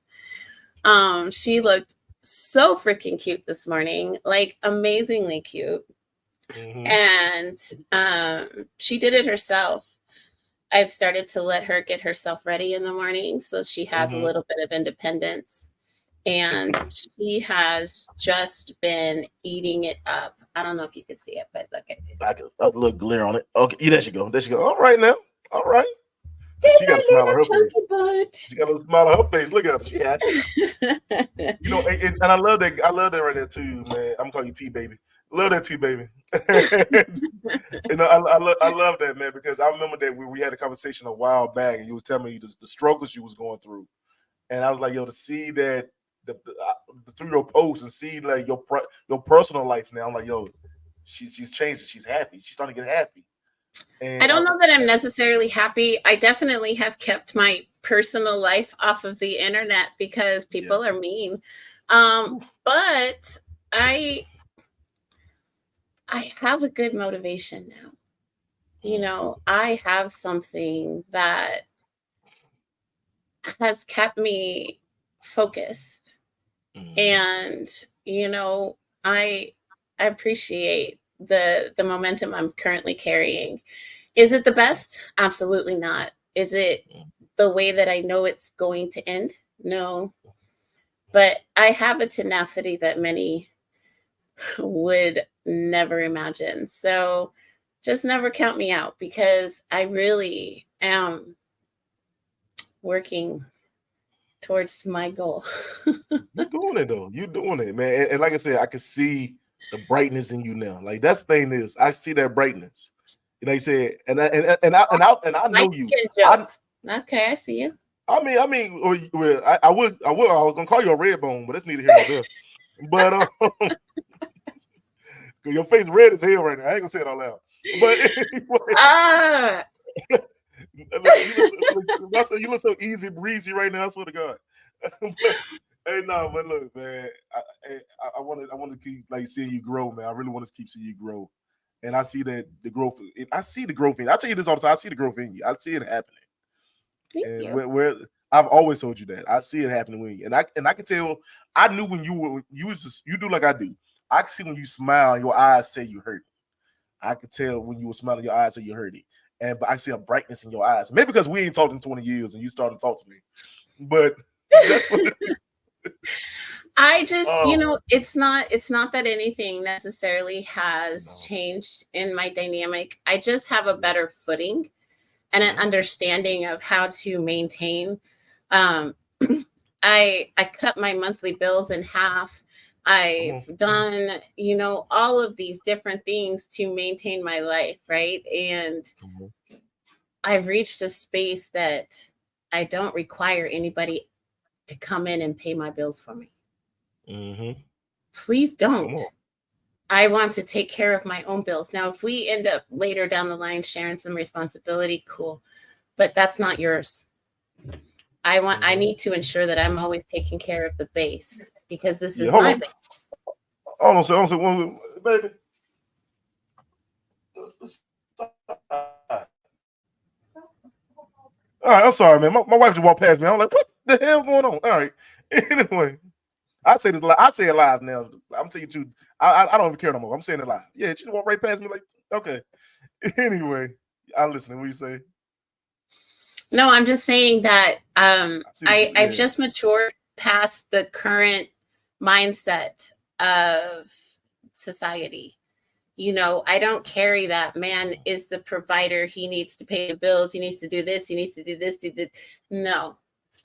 She looked so freaking cute this morning, like amazingly cute. And she did it herself. I've started to let her get herself ready in the morning so she has a little bit of independence. And she has just been eating it up. I don't know if you can see it, but look at it. I can look glare on it. Okay, yeah, there she go. All right now. All right. She got a smile on her face. She got a little smile on her face. Look at her. She happy. You know, and I love that. I love that right there too, man. I'm calling you T baby. Love that T baby. You know, I love that, man, because I remember that we had a conversation a while back, and you was telling me the struggles you was going through, and I was like, yo, to see that through your posts and see like your personal life now, I'm like, yo, she's changing. She's happy. She's starting to get happy. And I don't know that I'm necessarily happy. I definitely have kept my personal life off of the internet because people are mean. But I have a good motivation now. You know, I have something that has kept me focused. And, you know, I appreciate the momentum I'm currently carrying. Is it the best? Absolutely not. Is it the way that I know it's going to end? No. But I have a tenacity that many would never imagine. So just never count me out because I really am working towards my goal. You're doing it though. You're doing it, man. And like I said, I can see the brightness in you now. Like that's the thing is, I see that brightness. You know, you said, and I know you. Okay, I see you. I was gonna call you a red bone, but that's neither here nor there. But your face red as hell right now. I ain't gonna say it out loud. But anyway, you look so easy breezy right now. I swear to God. But look, man. I want to keep like seeing you grow, man. I really want to keep seeing you grow. and I see that the growth. I see the growth in you. I tell you this all the time. I see the growth in you. I see it happening. Thank And you. where I've always told you that I see it happening with you, and I can tell. I knew when you do like I do. I can see when you smile, your eyes say you hurt. I could tell when you were smiling, your eyes say you hurt it, but I see a brightness in your eyes. Maybe because we ain't talked in 20 years, and you started to talk to me. But that's what it is. I just, it's not that anything necessarily has changed in my dynamic. I just have a better footing and an understanding of how to maintain. I cut my monthly bills in half. I've done, all of these different things to maintain my life, right? And I've reached a space that I don't require anybody to come in and pay my bills for me. Please don't. I want to take care of my own bills. Now, if we end up later down the line sharing some responsibility, cool. But that's not yours. I need to ensure that I'm always taking care of the base because this is my base. Hold on, baby. All right, I'm sorry, man. My wife just walked past me. I'm like, what the hell going on? All right. Anyway, I say this. I say it live now. I'm telling you, I don't even care no more. I'm saying it live. Yeah, she just walked right past me. Like, okay. Anyway, I'm listening. What you say? No, I'm just saying that I've just matured past the current mindset of society. I don't carry that man is the provider. He needs to pay the bills. He needs to do this. He needs to do this. No,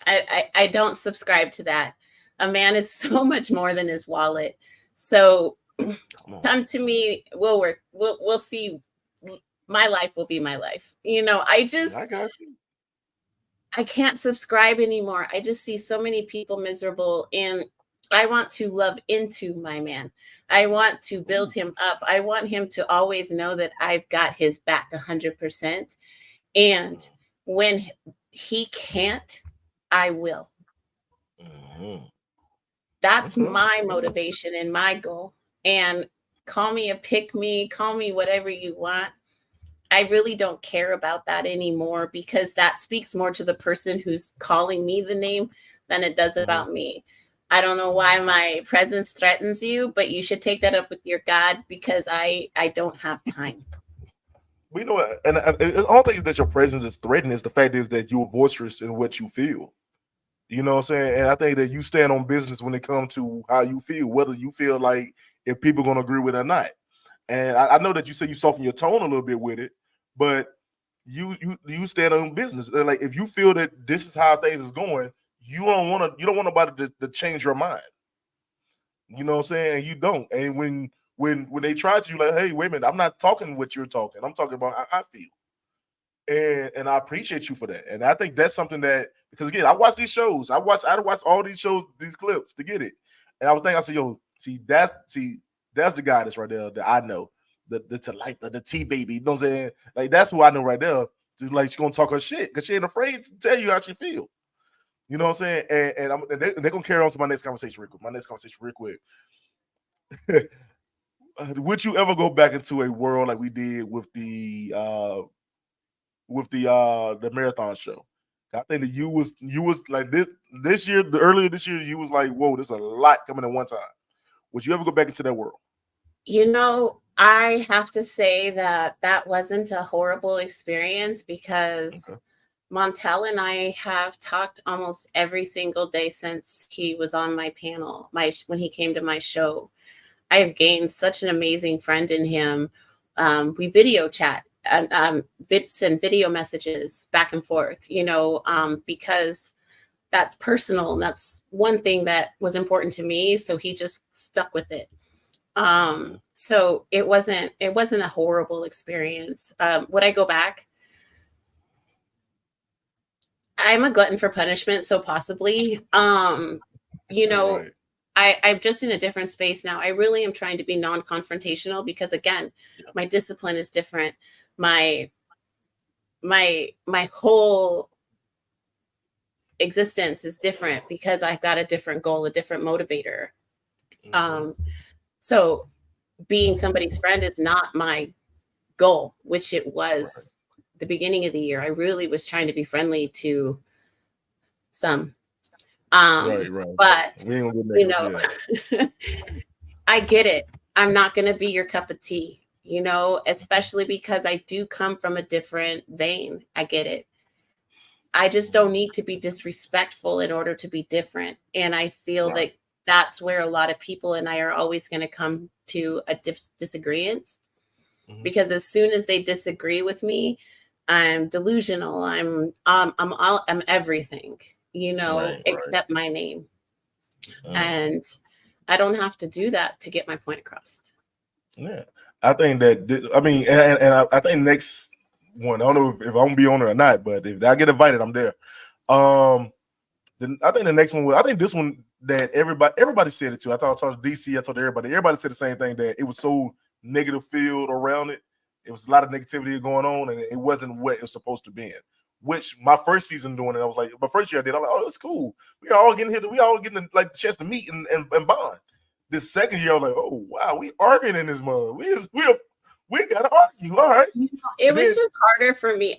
I don't subscribe to that. A man is so much more than his wallet. So come to me. We'll work. We'll see. My life will be my life. I got you. I can't subscribe anymore. I just see so many people miserable, and I want to love into my man. I want to build him up. I want him to always know that I've got his back 100%. And when he can't, I will. That's my motivation and my goal. And call me a pick me, call me whatever you want. I really don't care about that anymore because that speaks more to the person who's calling me the name than it does about me. I don't know why my presence threatens you, but you should take that up with your God because I don't have time. We know, and I don't think that your presence is threatening. It's the fact is that you're boisterous in what you feel. You know what I'm saying? And I think that you stand on business when it comes to how you feel, whether you feel like if people are going to agree with it or not. And I know that you say you soften your tone a little bit with it, but you stand on business. Like if you feel that this is how things is going, you don't want nobody to change your mind. You know what I'm saying? And you don't. And when they try to, you like, hey, wait a minute, I'm not talking what you're talking. I'm talking about how I feel. And I appreciate you for that. And I think that's something that, because again, I watch these shows. I watch all these shows, these clips to get it. And I was thinking, I said, yo, that's the guy that's right there that I know. The Telitha, the T baby. You know what I'm saying? Like that's who I know right there. Like she's gonna talk her shit because she ain't afraid to tell you how she feel. You know what I'm saying? And they're gonna carry on to my next conversation real quick. Would you ever go back into a world like we did with the marathon show? I think that you was like this year, earlier this year, you was like, whoa, there's a lot coming at one time. Would you ever go back into that world? I have to say that wasn't a horrible experience because Montel and I have talked almost every single day since he was on my panel, when he came to my show. I have gained such an amazing friend in him. We video chat and send video messages back and forth, because that's personal. And that's one thing that was important to me. So he just stuck with it. So it wasn't a horrible experience. Would I go back? I'm a glutton for punishment, so possibly. Right. I'm just in a different space now. I really am trying to be non-confrontational because again, my discipline is different. My whole existence is different because I've got a different goal, a different motivator. So being somebody's friend is not my goal, which it was the beginning of the year. I really was trying to be friendly to some. Right. But We ain't gonna get you negative, know, I get it. I'm not going to be your cup of tea, you know, especially because I do come from a different vein. I get it. I just don't need to be disrespectful in order to be different. And I feel that that's where a lot of people and I are always going to come to a disagreement, because as soon as they disagree with me, I'm delusional. I'm everything, you know, except my name. And I don't have to do that to get my point across. Yeah, I think that. I mean, and I think next one. I don't know if I'm gonna be on it or not, but if I get invited, I'm there. Then I think the next one. I think this one that everybody said it too. I told DC. I told everybody. Everybody said the same thing, that it was so negative field around it. It was a lot of negativity going on, and it wasn't what it was supposed to be. Which my first season doing it, I was like, my first year I did. I'm like, oh, it's cool. We all getting here. We all getting like the chance to meet and bond. This second year, I was like, oh wow, we arguing in this mug. We gotta argue. All right. It was just harder for me.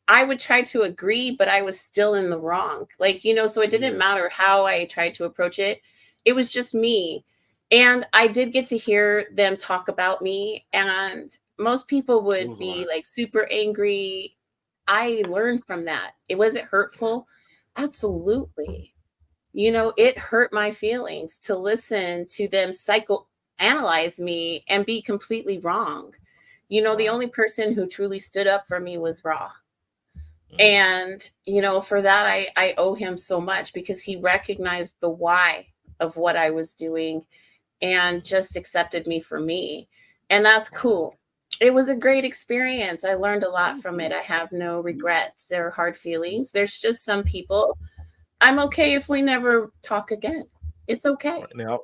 I would try to agree, but I was still in the wrong. Like, you know, so it didn't matter how I tried to approach it. It was just me. And I did get to hear them talk about me. And most people would be like super angry. I learned from that. It wasn't hurtful. Absolutely. You know, it hurt my feelings to listen to them psychoanalyze me and be completely wrong. You know, the only person who truly stood up for me was Raw. And, you know, for that, I owe him so much, because he recognized the why of what I was doing and just accepted me for me. And that's cool. It was a great experience. I learned a lot from it. I have no regrets. There are hard feelings. There's just some people. I'm okay if we never talk again. It's okay. Now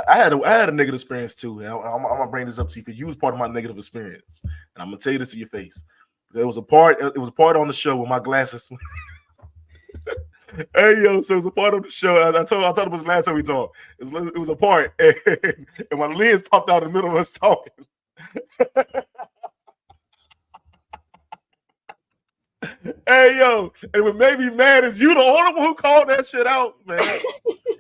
I had a negative experience too. I'm gonna bring this up to you because you was part of my negative experience, and I'm gonna tell you this in your face. There was a part. It was a part on the show with my glasses. Hey yo, so it was a part of the show. I told it was the last time we talked. It was a part, and my lens popped out in the middle of us talking. Hey yo, and what made me mad is you the only one who called that shit out, man.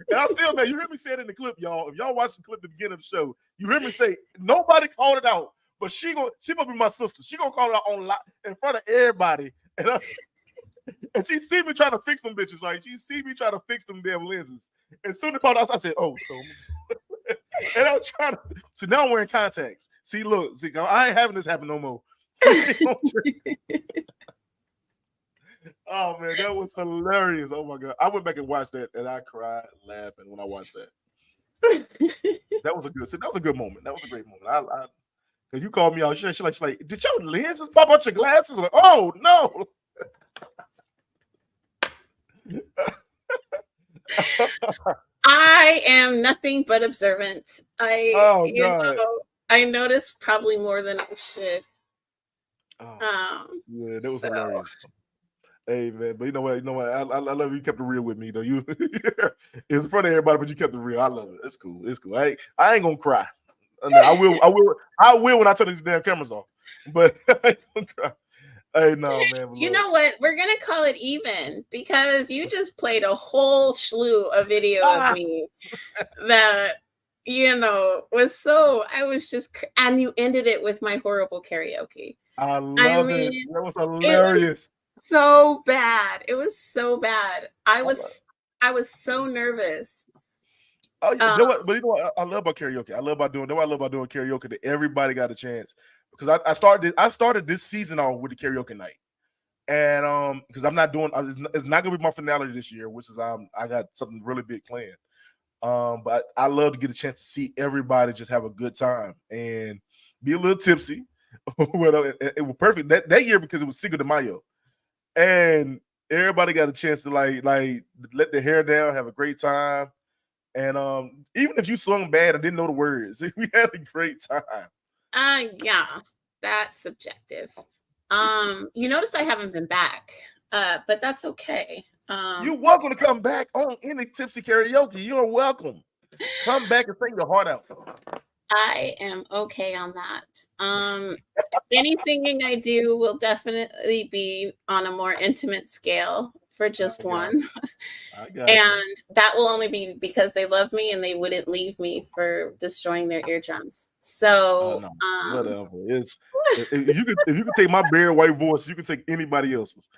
And I still, man, you hear me say it in the clip, y'all. If y'all watch the clip at the beginning of the show, you hear me say nobody called it out, but she gonna be my sister. She gonna call it out on in front of everybody, and she see me trying to fix them bitches, right? She see me trying to fix them damn lenses. And soon as called out, I said, "Oh, so." And I was trying to. So now I'm wearing contacts. See, look, I ain't having this happen no more. Oh man, that was hilarious! Oh my god, I went back and watched that, and I cried laughing when I watched that. That was a good moment. That was a great moment. I you called me out. She's like, did your lenses pop out your glasses? I'm like, oh no. I am nothing but observant. I noticed probably more than I should. Yeah, that was hilarious. Hey man, but you know what? I love you. You kept it real with me, though. You it was in front of everybody, but you kept it real. I love it. It's cool. I ain't gonna cry. I will when I turn these damn cameras off. But I ain't gonna cry. Hey, no, man. You know what? We're gonna call it even, because you just played a whole slew of video of me that, you know, was so. I was just, and you ended it with my horrible karaoke. I love it. That was hilarious. So bad. It was so bad. I was so nervous. Oh, you know what? But you know what I love about karaoke? I love about doing karaoke, that everybody got a chance. Because I started this season off with the karaoke night. And because I'm not doing it's not gonna be my finale this year, which is I got something really big planned. But I love to get a chance to see everybody just have a good time and be a little tipsy. It was perfect that year because it was Cinco de Mayo. And everybody got a chance to like let their hair down, have a great time. And even if you sung bad and didn't know the words, we had a great time. Yeah, that's subjective. You notice I haven't been back, but that's okay. You're welcome to come back on any tipsy karaoke. You're welcome. Come back and sing your heart out. I am okay on that. Any singing I do will definitely be on a more intimate scale for just one. I got you. And that will only be because they love me and they wouldn't leave me for destroying their eardrums. Oh So, no, whatever. It's if you could take my bare white voice, you could take anybody else's.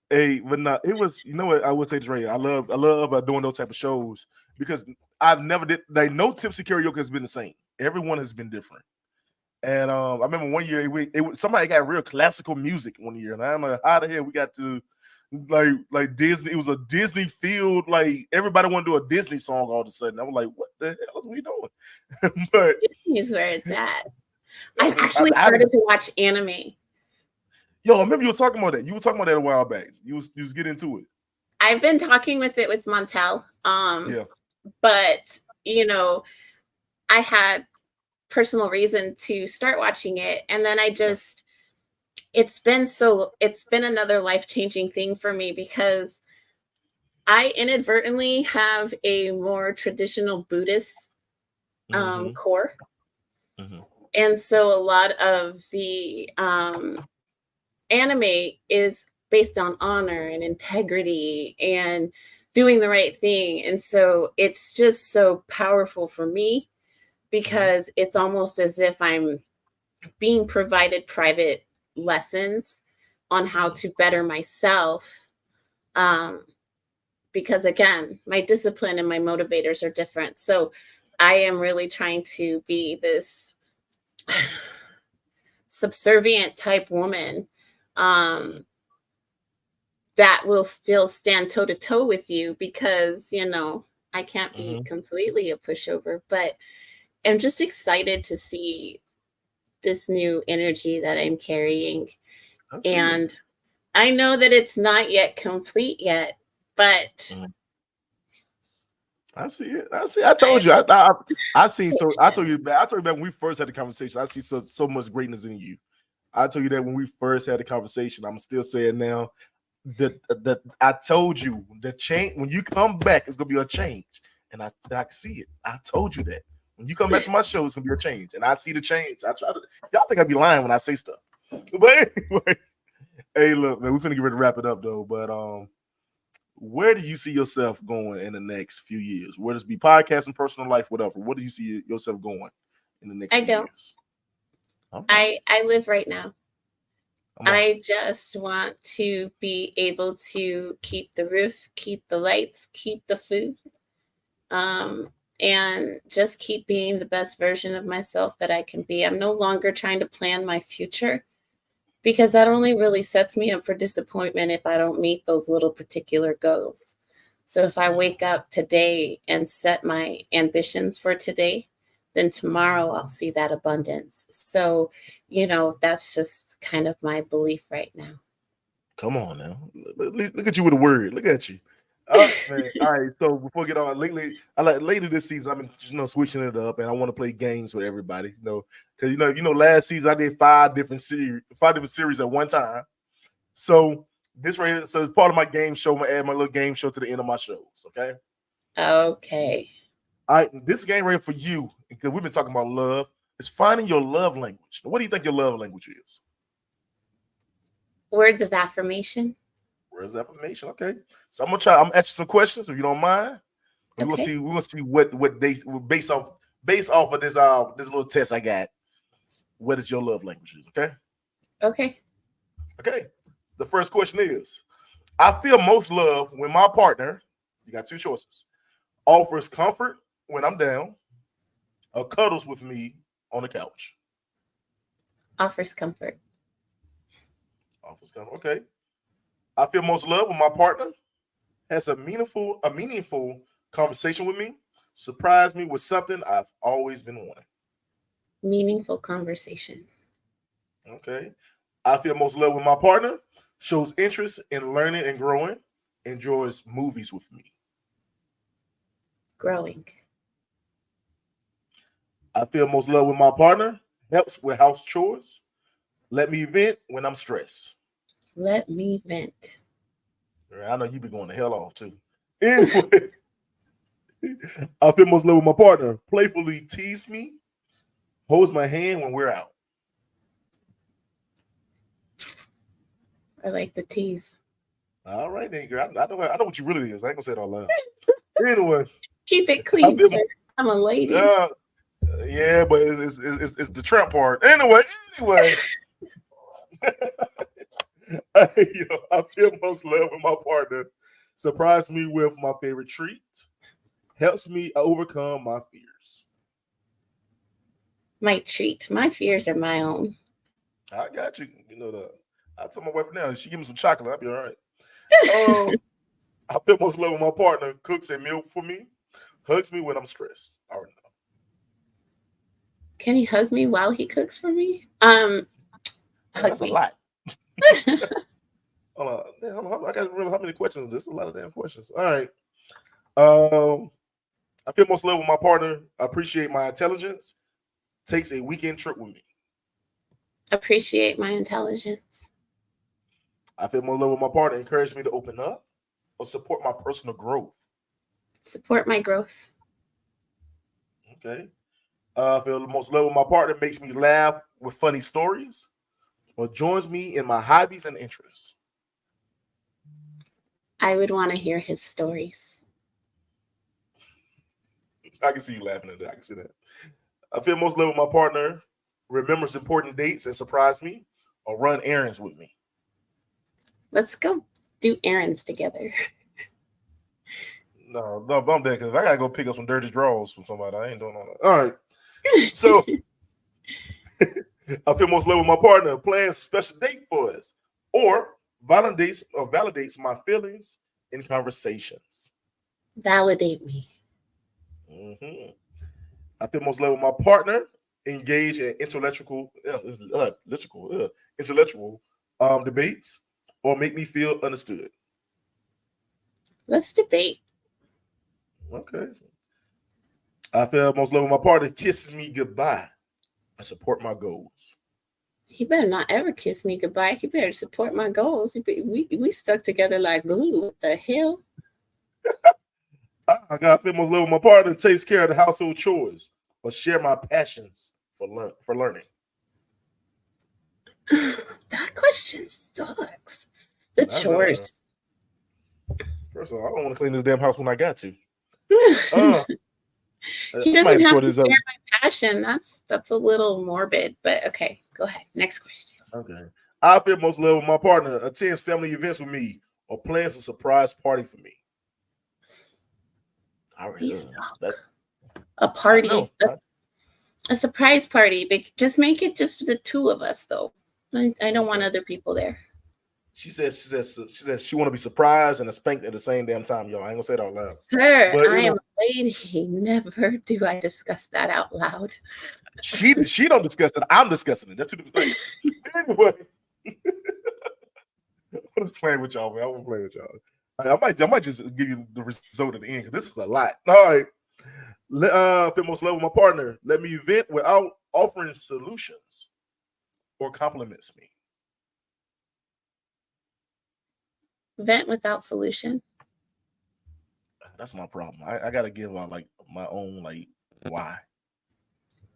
Hey, but not it was. You know what I would say, Dre. I love about doing those type of shows because I've never did. Like no tipsy karaoke has been the same. Everyone has been different. And I remember one year somebody got real classical music one year, and I don't know how the hell we got to like Disney. It was a Disney field. Like everybody wanted to do a Disney song all of a sudden. I was like, what the hell is we doing? But Disney's where it's at. I've actually started to watch anime. Yo, I remember you were talking about that. You were talking about that a while back. You was getting into it. I've been talking with Montel. Yeah. But you know, I had personal reason to start watching it, and then I just it's been another life-changing thing for me because I inadvertently have a more traditional Buddhist core. And so a lot of the anime is based on honor and integrity and doing the right thing. And so it's just so powerful for me because it's almost as if I'm being provided private lessons on how to better myself. Because again, my discipline and my motivators are different. So I am really trying to be this subservient type woman that will still stand toe to toe with you because, I can't be completely a pushover, but I'm just excited to see this new energy that I'm carrying. And I know that it's not yet complete yet, but I see it. I told you. I see. So I told you back when we first had the conversation. I see so much greatness in you. I told you that when we first had the conversation. I'm still saying now that I told you the change when you come back, it's gonna be a change, and I can see it. I told you that when you come back to my show, it's gonna be a change, and I see the change. Y'all think I be lying when I say stuff, but anyway, hey, look, man, we finna get ready to wrap it up though, but where do you see yourself going in the next few years? Where does it be podcasting, personal life, whatever? Where do you see yourself going in the next few years? I live right now. I just want to be able to keep the roof, keep the lights, keep the food, and just keep being the best version of myself that I can be. I'm no longer trying to plan my future because that only really sets me up for disappointment if I don't meet those little particular goals. So if I wake up today and set my ambitions for today, then tomorrow I'll see that abundance. So, that's just kind of my belief right now. Come on now. Look at you with a word. Look at you. Oh, man. All right. So before we get on, later this season, I've been switching it up, and I want to play games with everybody. Because last season I did 5 different series at one time. So this right here, so it's part of my game show. I'm gonna add my little game show to the end of my shows. Okay. Okay. All right. This game right for you, because we've been talking about love. It's finding your love language. What do you think your love language is? Words of affirmation. Words of affirmation. Okay. So I'm gonna ask you some questions if you don't mind. We're gonna see what they based off of this little test I got. What is your love language is, okay? Okay. The first question is, I feel most love when my partner, you got 2 choices, offers comfort when I'm down, or cuddles with me on the couch. Offers comfort. Offers comfort. Okay. I feel most love when my partner has a meaningful conversation with me, surprise me with something I've always been wanting. Meaningful conversation. Okay. I feel most love when my partner shows interest in learning and growing, enjoys movies with me. Growing. I feel most love when my partner helps with house chores, let me vent when I'm stressed. Let me vent. I know you be going to hell off too. Anyway, I feel most love with my partner playfully tease me, holds my hand when we're out. I like the tease. All right, then, girl. I know what you really is. I ain't gonna say it all loud. Anyway, keep it clean, sir. I'm a lady. Yeah, but it's the tramp part. Anyway. I feel most love with my partner. Surprise me with my favorite treat. Helps me overcome my fears. My treat. My fears are my own. I got you. You know I told my wife now. She give me some chocolate. I'll be all right. I feel most love with my partner. Cooks a meal for me. Hugs me when I'm stressed. I already know. Can he hug me while he cooks for me? That's a lot. Hold on. I got to remember how many questions. There's a lot of damn questions. All right. I feel most love with my partner. I appreciate my intelligence. Takes a weekend trip with me. Appreciate my intelligence. I feel more love with my partner. Encourage me to open up or support my personal growth. Support my growth. Okay. I feel the most love with my partner. Makes me laugh with funny stories or joins me in my hobbies and interests. I would want to hear his stories. I can see you laughing at that. I can see that. I feel most love with my partner. Remembers important dates and surprise me or run errands with me. Let's go do errands together. No, I'm dead because I gotta go pick up some dirty drawers from somebody. I ain't doing all that. All right. So I feel most love with my partner. Plans a special date for us or validates my feelings in conversations. Validate me. Mm-hmm. I feel most love with my partner. Engage in intellectual debates or make me feel understood. Let's debate. Okay. I feel most love with my partner. Kisses me goodbye. I support my goals. He better not ever kiss me goodbye. He better support my goals. We stuck together like glue. What the hell? I got feel most love with my partner. Takes care of the household chores or share my passions for learning. That question sucks. The chores. First of all, I don't want to clean this damn house when I got to. He doesn't have to share my passion. That's a little morbid, but okay. Go ahead. Next question. Okay. I feel most love with my partner. Attends family events with me or plans a surprise party for me. A party. A surprise party. Just make it just for the two of us, though. I don't want other people there. She says she want to be surprised and spanked at the same damn time, y'all. I ain't gonna say it out loud. Sir, I am a lady. Never do I discuss that out loud. She don't discuss it. I'm discussing it. That's two different things. Anyway, I'm just playing with y'all, man. I won't play with y'all. I might just give you the result at the end because this is a lot. All right. Feel most love with my partner. Let me vent without offering solutions or compliments me. Vent without solution. That's my problem. I gotta give out like my own why.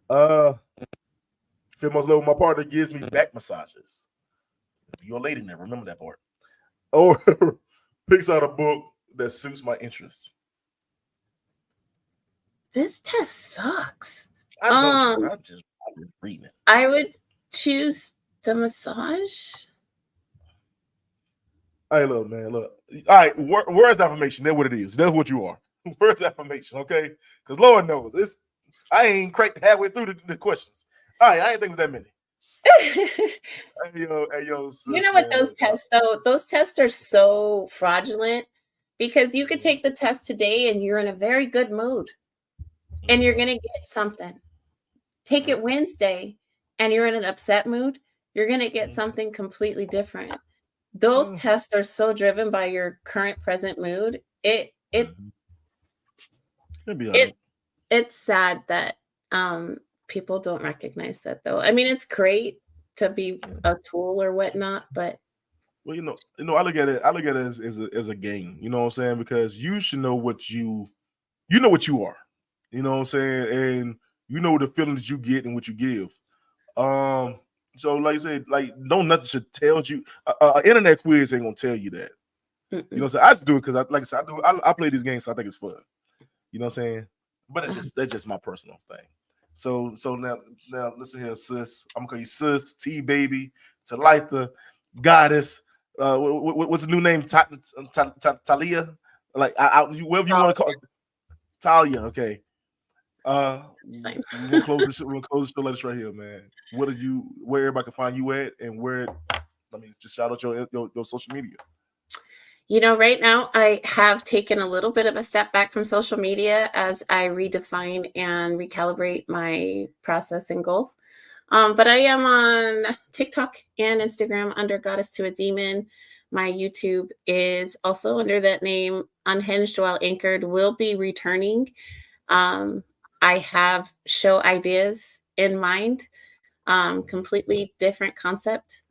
Feel most love with my partner gives me back massages. You're a lady now, remember that part. Or picks out a book that suits my interests. This test sucks. I'm just reading it. I would choose the massage. Hey, look, man, look. All right, where's affirmation? That's what it is. That's what you are. Where's affirmation? Okay, because Lord knows I ain't cracked halfway through the questions. All right, I ain't think it was that many. Hey, sis, you know what, man, those tests though? Those tests are so fraudulent because you could take the test today and you're in a very good mood and you're gonna get something. Take it Wednesday and you're in an upset mood, you're gonna get something completely different. Those tests are so driven by your current present mood. It's sad that people don't recognize that though. I mean, it's great to be a tool or whatnot, but well, I look at it as a game, you know what I'm saying? Because you should know what you know what you are. You know what I'm saying? And You know the feeling that you get and what you give. So like I said, like nothing should tell you. Internet quiz ain't gonna tell you that. You know what I'm saying? I just do it because like I said, I play these games, so I think it's fun. You know what I'm saying? But that's just my personal thing. So now listen here, sis. I'm gonna call you sis, T baby, Telitha, goddess. What's the new name? Talia? Like whatever you want to call it. Talia, okay. It's fine. We'll close the show. We'll close the show. Let us right here, man. Where everybody can find you at, and just shout out your social media. Right now I have taken a little bit of a step back from social media as I redefine and recalibrate my process and goals. But I am on TikTok and Instagram under Goddess to a Demon. My YouTube is also under that name. Unhinged While Anchored will be returning. I have show ideas in mind, completely different concept.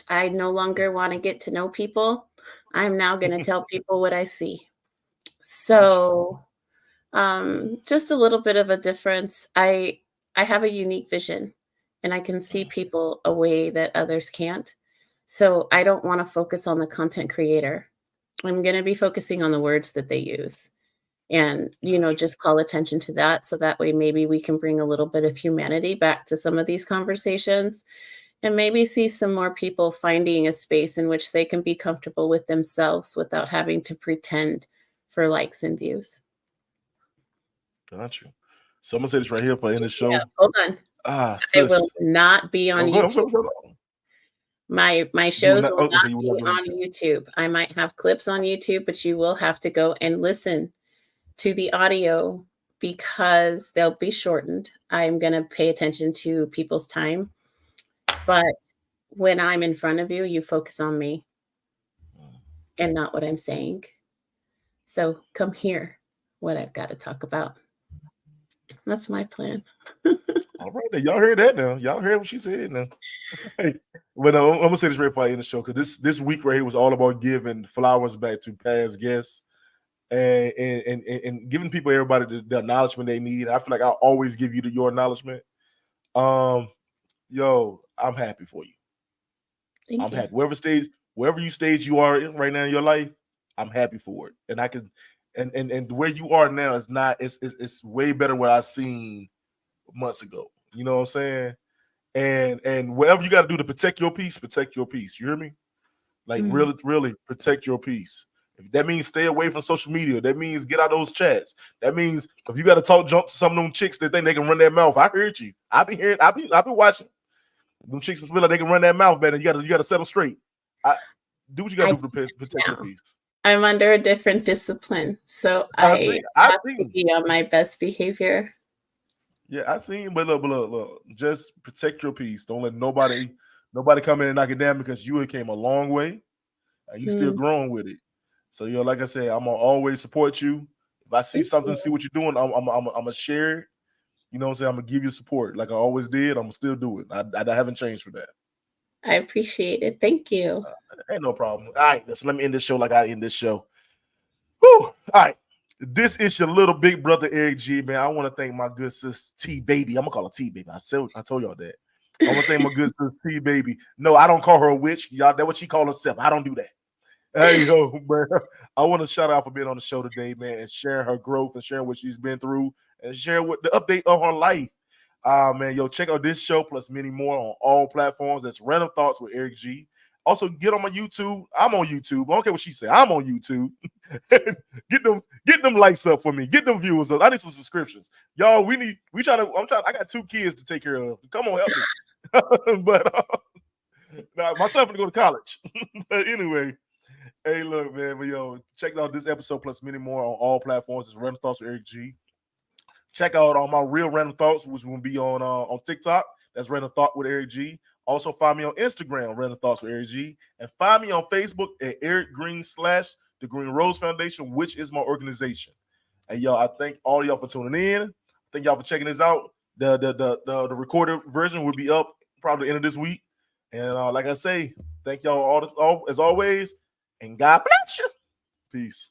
I no longer want to get to know people. I'm now going to tell people what I see. So just a little bit of a difference. I have a unique vision and I can see people a way that others can't. So I don't want to focus on the content creator. I'm going to be focusing on the words that they use and, just call attention to that. So that way, maybe we can bring a little bit of humanity back to some of these conversations and maybe see some more people finding a space in which they can be comfortable with themselves without having to pretend for likes and views. Got you. So I'm gonna say this right here for in the show. Yeah, hold on. I will not be on YouTube. My shows will not be on YouTube. I might have clips on YouTube, but you will have to go and listen to the audio because they'll be shortened. I'm going to pay attention to people's time. But when I'm in front of you, you focus on me and not what I'm saying. So come hear what I've got to talk about. That's my plan. All right, now, y'all heard that now. Y'all heard what she said now. But I'm gonna say this right before I end the show because this week right here was all about giving flowers back to past guests and giving everybody the acknowledgement they need. I feel like I'll always give you your acknowledgement. Yo, I'm happy for you. I'm happy. Wherever you stage you are in right now in your life, I'm happy for it. And I can and where you are now is not it's way better what I seen months ago. You know what I'm saying? And whatever you got to do to protect your peace. You hear me? Like really protect your peace. If that means stay away from social media, that means get out those chats. That means if you got to talk jump to some of them chicks that think they can run their mouth. I heard you. I be watching. Them chicks feel like they can run their mouth, man. And you got to set them straight. Do what you got to do to protect your peace. I'm under a different discipline, so I have to be on my best behavior. Yeah, I seen, but look, just protect your peace. Don't let nobody come in and knock it down because you came a long way and you still growing with it. So like I said, I'm gonna always support you. If I see something, see what you're doing, I'm gonna share it. You know what I'm saying? I'm gonna give you support like I always did. I'm gonna still do it. I haven't changed for that. I appreciate it. Thank you. Ain't no problem. All right, let me end this show like I end this show. Whew. All right. This is your little big brother, Eric G, man. I want to thank my good sis, T-Baby. I'm going to call her T-Baby. I told y'all that. I want to thank my good sis, T-Baby. No, I don't call her a witch. Y'all, that's what she calls herself. I don't do that. There you go, man. I want to shout out for being on the show today, man, and sharing her growth and sharing what she's been through and share what the update of her life. Man, check out this show plus many more on all platforms. That's Random Thoughts with Eric G. Also, get on my YouTube. I'm on YouTube. I don't care what she said. I'm on YouTube. get them likes up for me. Get them viewers up. I need some subscriptions. Y'all, I got 2 kids to take care of. Come on, help me. But my son gonna go to college. But anyway, hey, look, man. But check out this episode plus many more on all platforms. It's Random Thoughts with Eric G. Check out all my real Random Thoughts, which will be on TikTok. That's Random Thought with Eric G. Also, find me on Instagram, Random Thoughts with Eric G. And find me on Facebook at Eric Green / The Green Rose Foundation, which is my organization. And y'all, I thank all y'all for tuning in. Thank y'all for checking this out. The recorded version will be up probably the end of this week. And like I say, thank y'all all as always. And God bless you. Peace.